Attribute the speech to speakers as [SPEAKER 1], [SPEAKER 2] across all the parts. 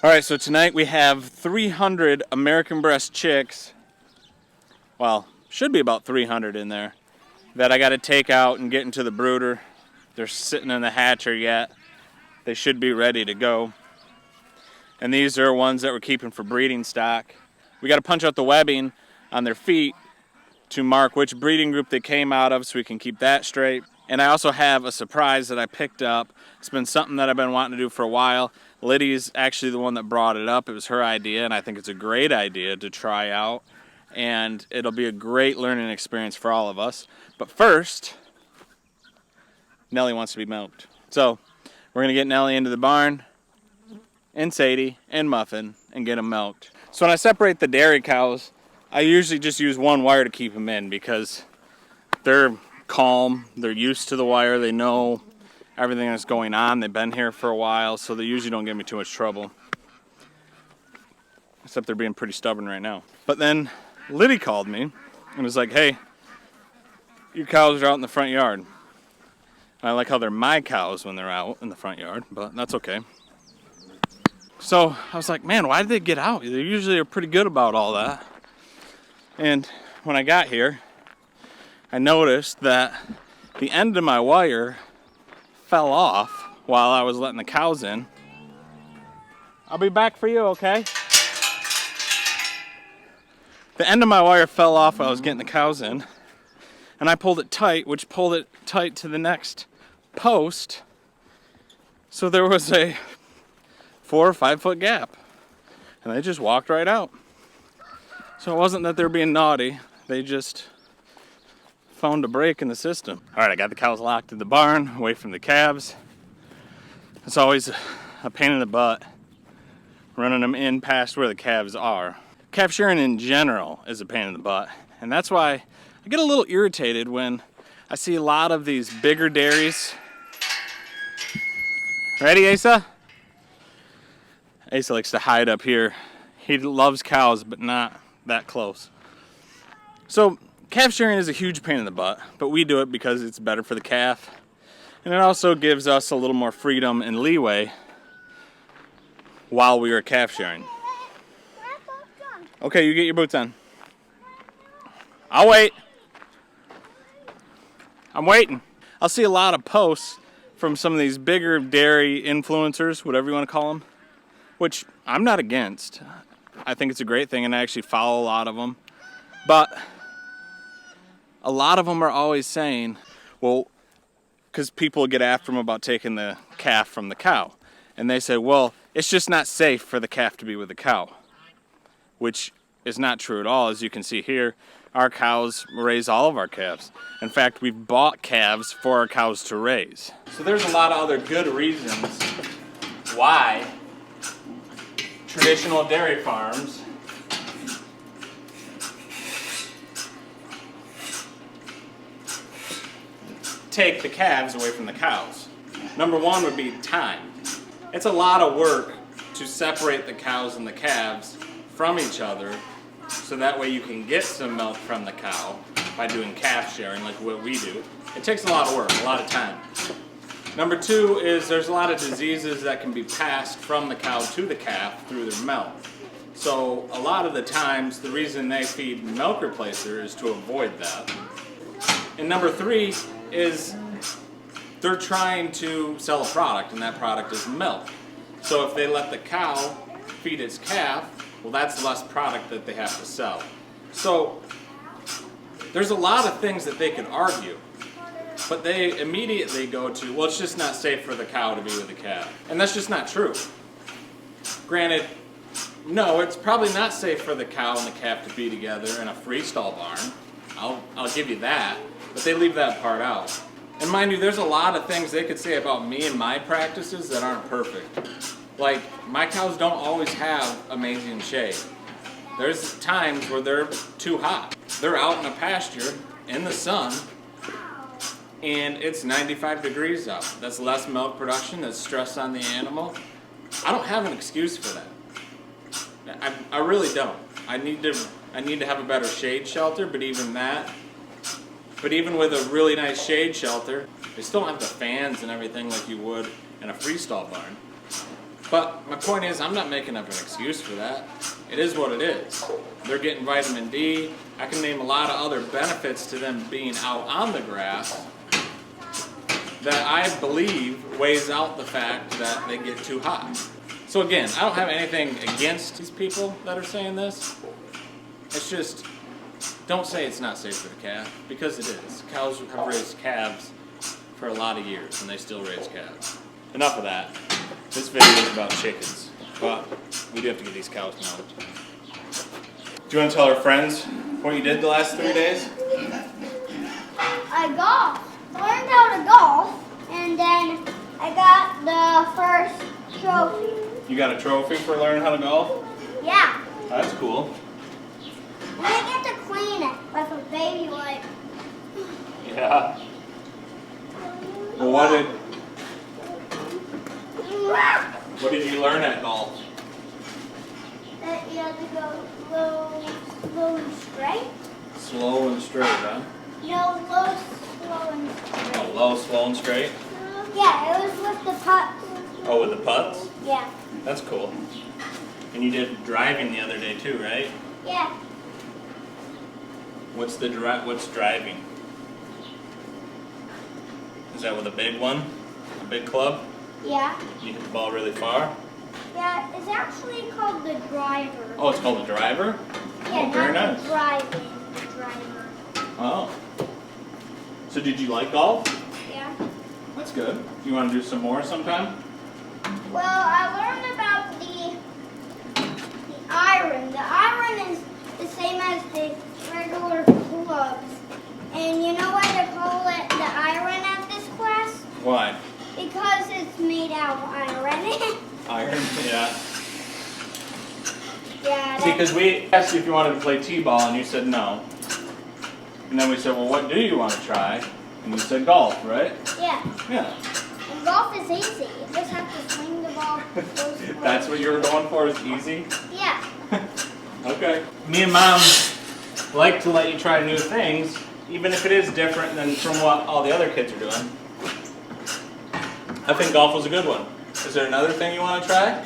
[SPEAKER 1] Alright, so tonight we have 300 American Bresse chicks. Well, should be about 300 in there that I got to take out and get into the brooder. They're sitting in the hatcher yet. They should be ready to go. And these are ones that we're keeping for breeding stock. We got to punch out the webbing on their feet to mark which breeding group they came out of so we can keep that straight. And I also have a surprise that I picked up. It's been something that I've been wanting to do for a while. Liddy's actually the one that brought it up. It was her idea, and I think it's a great idea to try out. And it'll be a great learning experience for all of us. But first, Nellie wants to be milked. So we're going to get Nellie into the barn, and Sadie, and Muffin, and get them milked. So when I separate the dairy cows, I usually just use one wire to keep them in because they're calm, they're used to the wire, they know everything that's going on, they've been here for a while, so they usually don't give me too much trouble. Except they're being pretty stubborn right now. But then Liddy called me and was like, hey, your cows are out in the front yard. I like how they're my cows when they're out in the front yard, but that's okay. So I was like, man, why did they get out? They usually are pretty good about all that. And when I got here, I noticed that the end of my wire fell off while I was letting the cows in. I'll be back for you, okay? The end of my wire fell off while I was getting the cows in, and I pulled it tight, which pulled it tight to the next post. So there was a 4 or 5 foot gap, and they just walked right out. So it wasn't that they were being naughty, they just found a break in the system. All right, I got the cows locked in the barn, away from the calves. It's always a pain in the butt running them in past where the calves are. Calf shearing in general is a pain in the butt, and that's why I get a little irritated when I see a lot of these bigger dairies. Ready, Asa? Asa likes to hide up here. He loves cows, but not that close. So calf shearing is a huge pain in the butt, but we do it because it's better for the calf, and it also gives us a little more freedom and leeway while we are calf shearing. Okay, you get your boots on. I'll wait. I'm waiting. I'll see a lot of posts from some of these bigger dairy influencers, whatever you want to call them, which I'm not against. I think it's a great thing, and I actually follow a lot of them. But a lot of them are always saying, well, because people get after them about taking the calf from the cow. And they say, well, it's just not safe for the calf to be with the cow, which is not true at all. As you can see here, our cows raise all of our calves. In fact, we've bought calves for our cows to raise. So there's a lot of other good reasons why traditional dairy farms take the calves away from the cows. Number one would be time. It's a lot of work to separate the cows and the calves from each other so that way you can get some milk from the cow by doing calf shearing like what we do. It takes a lot of work, a lot of time. Number two is there's a lot of diseases that can be passed from the cow to the calf through their milk. So a lot of the times the reason they feed milk replacer is to avoid that. And number three is they're trying to sell a product, and that product is milk. So if they let the cow feed its calf, well, that's less product that they have to sell. So there's a lot of things that they could argue, but they immediately go to, well, it's just not safe for the cow to be with the calf. And that's just not true. Granted, no, it's probably not safe for the cow and the calf to be together in a freestall barn. I'll give you that, but they leave that part out. And mind you, there's a lot of things they could say about me and my practices that aren't perfect. Like, my cows don't always have amazing shade. There's times where they're too hot. They're out in a pasture in the sun, and it's 95 degrees out. That's less milk production, that's stress on the animal. I don't have an excuse for that. I really don't. I need to have a better shade shelter, but even with a really nice shade shelter, they still don't have the fans and everything like you would in a freestall barn. But my point is, I'm not making up an excuse for that. It is what it is. They're getting vitamin D. I can name a lot of other benefits to them being out on the grass that I believe weighs out the fact that they get too hot. So again, I don't have anything against these people that are saying this. It's just, don't say it's not safe for the calf, because it is. Cows have raised calves for a lot of years, and they still raise calves. Enough of that. This video is about chickens, but we do have to get these cows milked. Do you want to tell our friends what you did the last 3 days?
[SPEAKER 2] I golfed. Learned how to golf, and then I got the first trophy.
[SPEAKER 1] You got a trophy for learning how to golf?
[SPEAKER 2] Yeah.
[SPEAKER 1] That's cool.
[SPEAKER 2] And I get to clean it with a baby wipe.
[SPEAKER 1] Yeah. Well, what did you learn at golf?
[SPEAKER 2] That you have to go slow and straight.
[SPEAKER 1] Slow and straight, huh?
[SPEAKER 2] No, low, slow and straight.
[SPEAKER 1] Oh, low, slow, and straight?
[SPEAKER 2] Yeah, it was with the putts.
[SPEAKER 1] Oh, with the putts?
[SPEAKER 2] Yeah.
[SPEAKER 1] That's cool. And you did driving the other day too, right?
[SPEAKER 2] Yeah.
[SPEAKER 1] What's driving? Is that with a big one? A big club?
[SPEAKER 2] Yeah.
[SPEAKER 1] You hit the ball really far?
[SPEAKER 2] Yeah, it's actually called the driver.
[SPEAKER 1] Oh, it's called the driver?
[SPEAKER 2] Yeah,
[SPEAKER 1] Oh, very
[SPEAKER 2] not
[SPEAKER 1] nice.
[SPEAKER 2] the driving, the driver.
[SPEAKER 1] Oh. So did you like golf?
[SPEAKER 2] Yeah.
[SPEAKER 1] That's good. You want to do some more sometime?
[SPEAKER 2] Well, I learned about the iron. The iron is the same as the regular clubs. And you know why they call it the iron at this class?
[SPEAKER 1] Why?
[SPEAKER 2] Because it's made out of iron.
[SPEAKER 1] Iron? Yeah.
[SPEAKER 2] Yeah.
[SPEAKER 1] See, because we asked you if you wanted to play t-ball, and you said no. And then we said, well, what do you want to try? And you said golf, right?
[SPEAKER 2] Yeah.
[SPEAKER 1] Yeah.
[SPEAKER 2] And golf is easy. You just have to swing the ball.
[SPEAKER 1] That's what you were going for, is easy?
[SPEAKER 2] Yeah.
[SPEAKER 1] Okay. Me and Mom like to let you try new things, even if it is different than from what all the other kids are doing. I think golf was a good one. Is there another thing you want to try?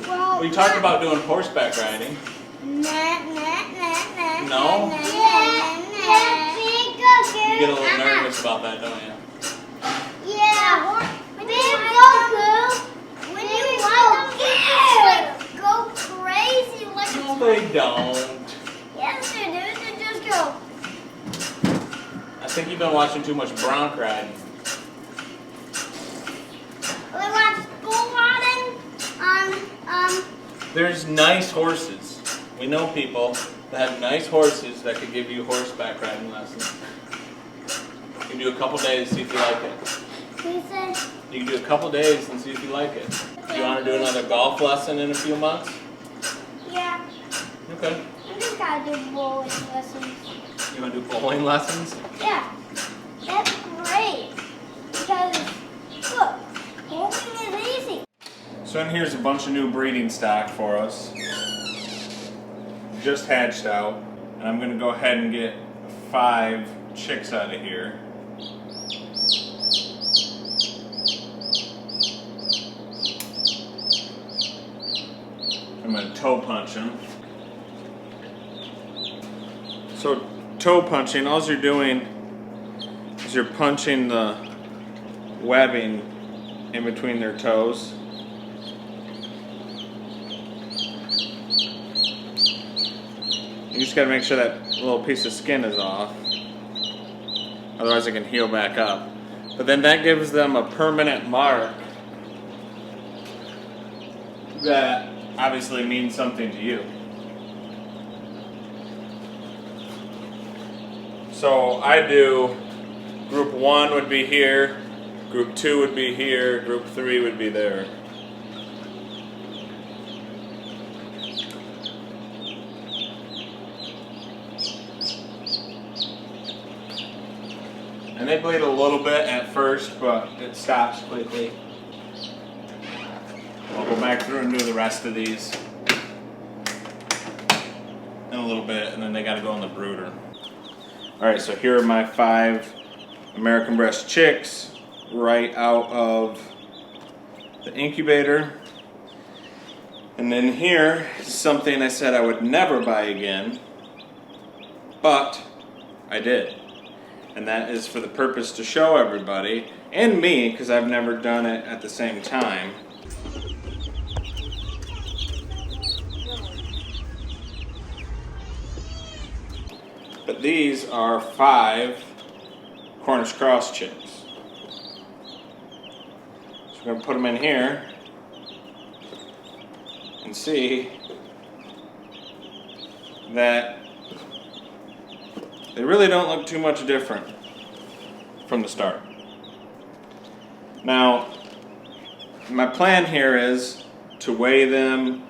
[SPEAKER 2] Well,
[SPEAKER 1] We talked about doing horseback riding. No? You get a little nervous about that, don't you?
[SPEAKER 2] Yeah. Big Goku. When you want them to go crazy like
[SPEAKER 1] No, they don't.
[SPEAKER 2] Yes, they do. They just go.
[SPEAKER 1] I think you've been watching too much bronc riding.
[SPEAKER 2] They watch bull riding
[SPEAKER 1] There's nice horses. We know people that have nice horses that could give you horseback riding lessons. You can do a couple days, see if you like it.
[SPEAKER 2] He said,
[SPEAKER 1] You can do a couple days and see if you like it. Do you want to do another golf lesson in a few months?
[SPEAKER 2] yeah.
[SPEAKER 1] Okay.
[SPEAKER 2] I just gotta do bowling lessons.
[SPEAKER 1] You want to do bowling lessons?
[SPEAKER 2] Yeah. That's great. Because, look, bowling is easy.
[SPEAKER 1] So in here's a bunch of new breeding stock for us. Just hatched out. And I'm going to go ahead and get 5 chicks out of here. I'm going to toe punch them. So toe punching, all you're doing is you're punching the webbing in between their toes. You just gotta make sure that little piece of skin is off. Otherwise it can heal back up. But then that gives them a permanent mark that obviously means something to you. So I do, group 1 would be here, group 2 would be here, group 3 would be there. And they bleed a little bit at first, but it stops quickly. I'll go back through and do the rest of these in a little bit, and then they gotta go in the brooder. Alright, so here are my 5 American Bresse chicks right out of the incubator. And then here is something I said I would never buy again, but I did. And that is for the purpose to show everybody, and me, because I've never done it at the same time. But these are 5 Cornish Cross chicks. So we're going to put them in here and see that they really don't look too much different from the start. Now, my plan here is to weigh them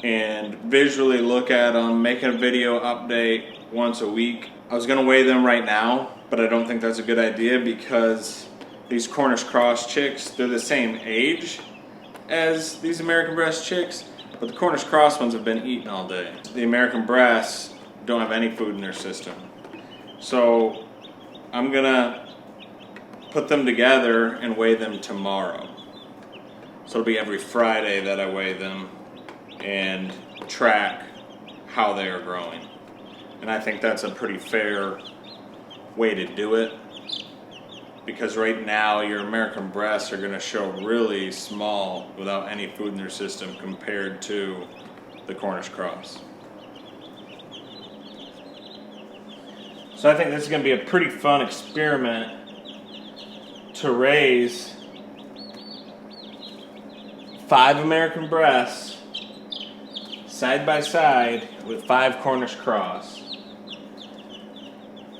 [SPEAKER 1] and visually look at them, make a video update once a week. I was going to weigh them right now, but I don't think that's a good idea because these Cornish Cross chicks, they're the same age as these American Bresse chicks, but the Cornish Cross ones have been eating all day. The American Bresse don't have any food in their system. So I'm gonna put them together and weigh them tomorrow. So it'll be every Friday that I weigh them and track how they are growing. And I think that's a pretty fair way to do it, because right now your American Bresse are gonna show really small without any food in their system compared to the Cornish Cross. So I think this is going to be a pretty fun experiment to raise 5 American Bresse side by side with 5 Cornish Cross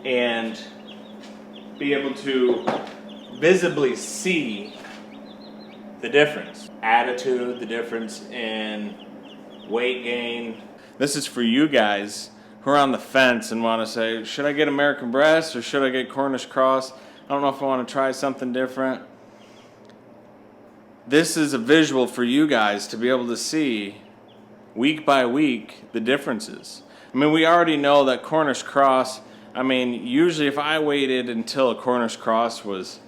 [SPEAKER 1] and be able to visibly see the difference. Attitude, the difference in weight gain. This is for you guys who are on the fence and want to say, should I get American Bresse or should I get Cornish Cross? I don't know if I want to try something different. This is a visual for you guys to be able to see week by week the differences. I mean, we already know that Cornish Cross, I mean, usually if I waited until a Cornish Cross was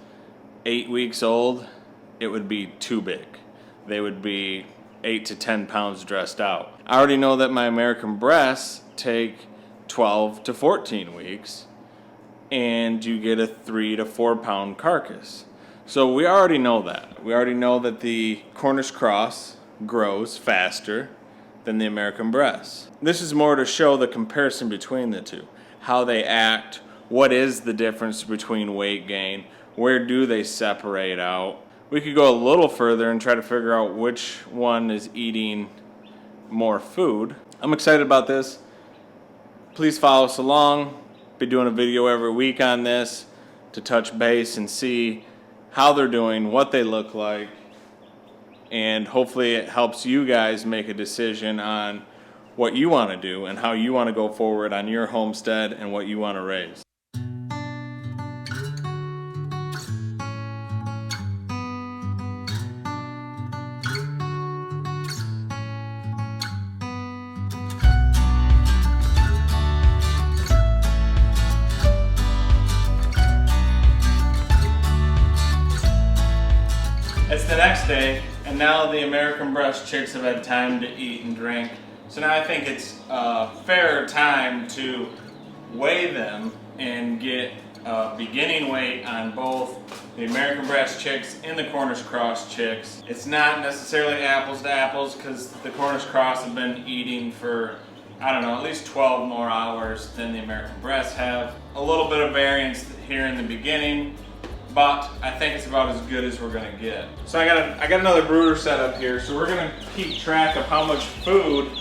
[SPEAKER 1] 8 weeks old, it would be too big. They would be 8 to 10 pounds dressed out. I already know that my American Bresse take 12 to 14 weeks and you get a 3 to 4 pound carcass. So we already know that. We already know that the Cornish Cross grows faster than the American Bresse. This is more to show the comparison between the two. How they act, what is the difference between weight gain, where do they separate out. We could go a little further and try to figure out which one is eating more food. I'm excited about this. Please follow us along. Be doing a video every week on this to touch base and see how they're doing, what they look like, and hopefully it helps you guys make a decision on what you want to do and how you want to go forward on your homestead and what you want to raise. It's the next day, and now the American Bresse chicks have had time to eat and drink. So now I think it's a fair time to weigh them and get a beginning weight on both the American Bresse chicks and the Cornish Cross chicks. It's not necessarily apples to apples because the Cornish Cross have been eating for, I don't know, at least 12 more hours than the American Bresse have. A little bit of variance here in the beginning, but I think it's about as good as we're gonna get. So I got another brooder set up here, so we're gonna keep track of how much food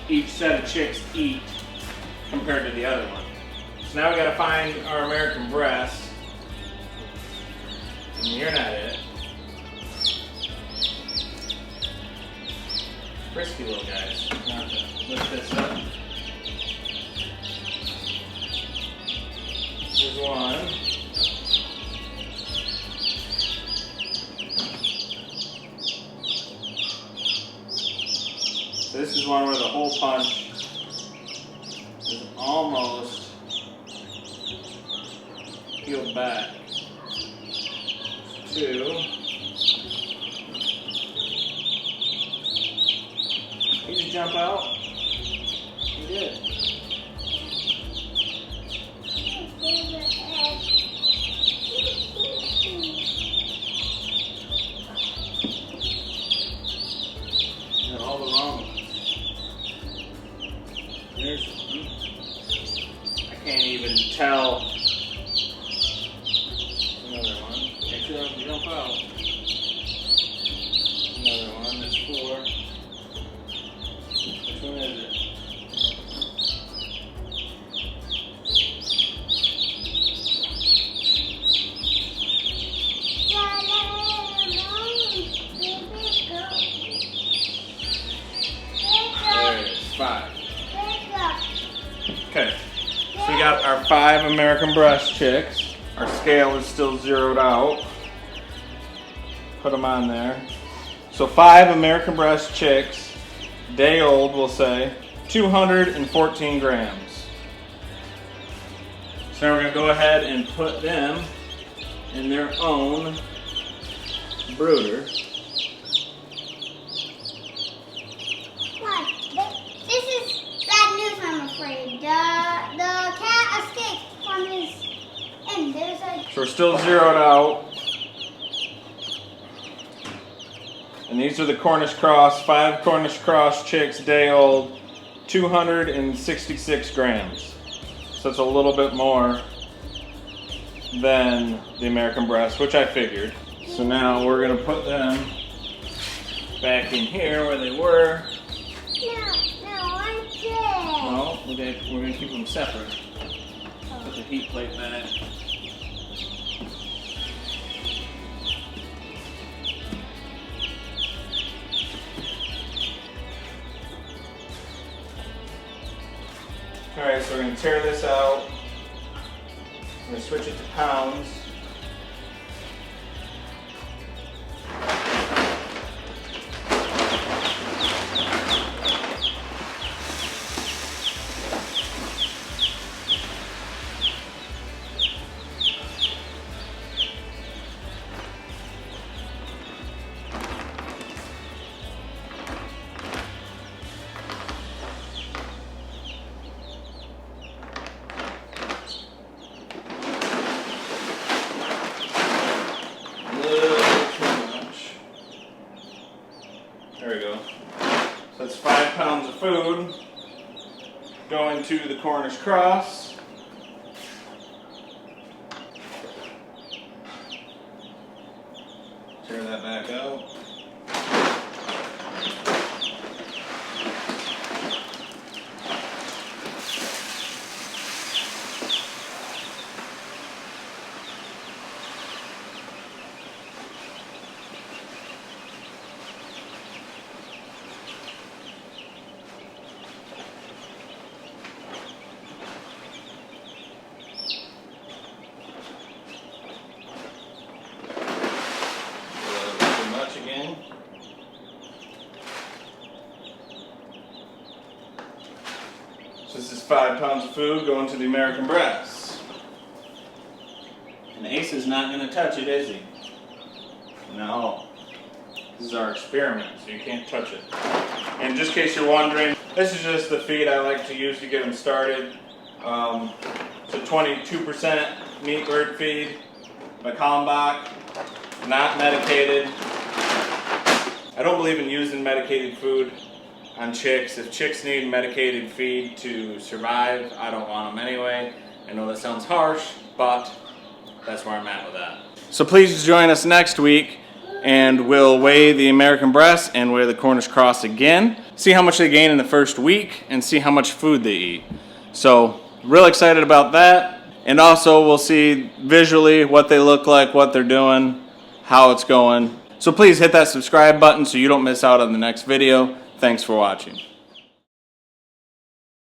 [SPEAKER 1] each set of chicks eat compared to the other one. So now we gotta find our American Bresse, and you're not it. Frisky little guys. Now to lift this up. Here's one. This is one where the hole punch is almost peeled back. 2. He just jump out. He did. Got all the wrong ones. There's one. I can't even tell. Another one. Jump out. Another one. There's 4. Which one is it? There it is. 5. Okay. So we got our 5 American Bresse chicks. Our scale is still zeroed out. Put them on there. So 5 American Bresse chicks, day old, we'll say, 214 grams. So now we're going to go ahead and put them in their own brooder.
[SPEAKER 2] What? This is bad news, I'm afraid. The cat escaped from his end. There's a...
[SPEAKER 1] So we're still zeroed out. And these are the Cornish Cross, 5 Cornish Cross chicks, day old, 266 grams. So it's a little bit more than the American Bresse, which I figured. So now we're gonna put them back in here where they were.
[SPEAKER 2] No, I'm dead.
[SPEAKER 1] Well, we're gonna keep them separate. Put the heat plate back. Alright, so we're going to tear this out. I'm going to switch it to pounds. There we go. So that's 5 pounds of food going to the Cornish Cross. Tear that back out. Again. So this is 5 pounds of food going to the American Bresse. And Ace is not going to touch it, is he? No. This is our experiment, so you can't touch it. And just in case you're wondering, this is just the feed I like to use to get them started. It's a 22% meat bird feed by Kalmbach, not medicated. I don't believe in using medicated food on chicks. If chicks need medicated feed to survive, I don't want them anyway. I know that sounds harsh, but that's where I'm at with that. So please join us next week and we'll weigh the American Bresse and weigh the Cornish Cross again. See how much they gain in the first week and see how much food they eat. So real excited about that. And also we'll see visually what they look like, what they're doing, how it's going. So please hit that subscribe button so you don't miss out on the next video. Thanks for watching.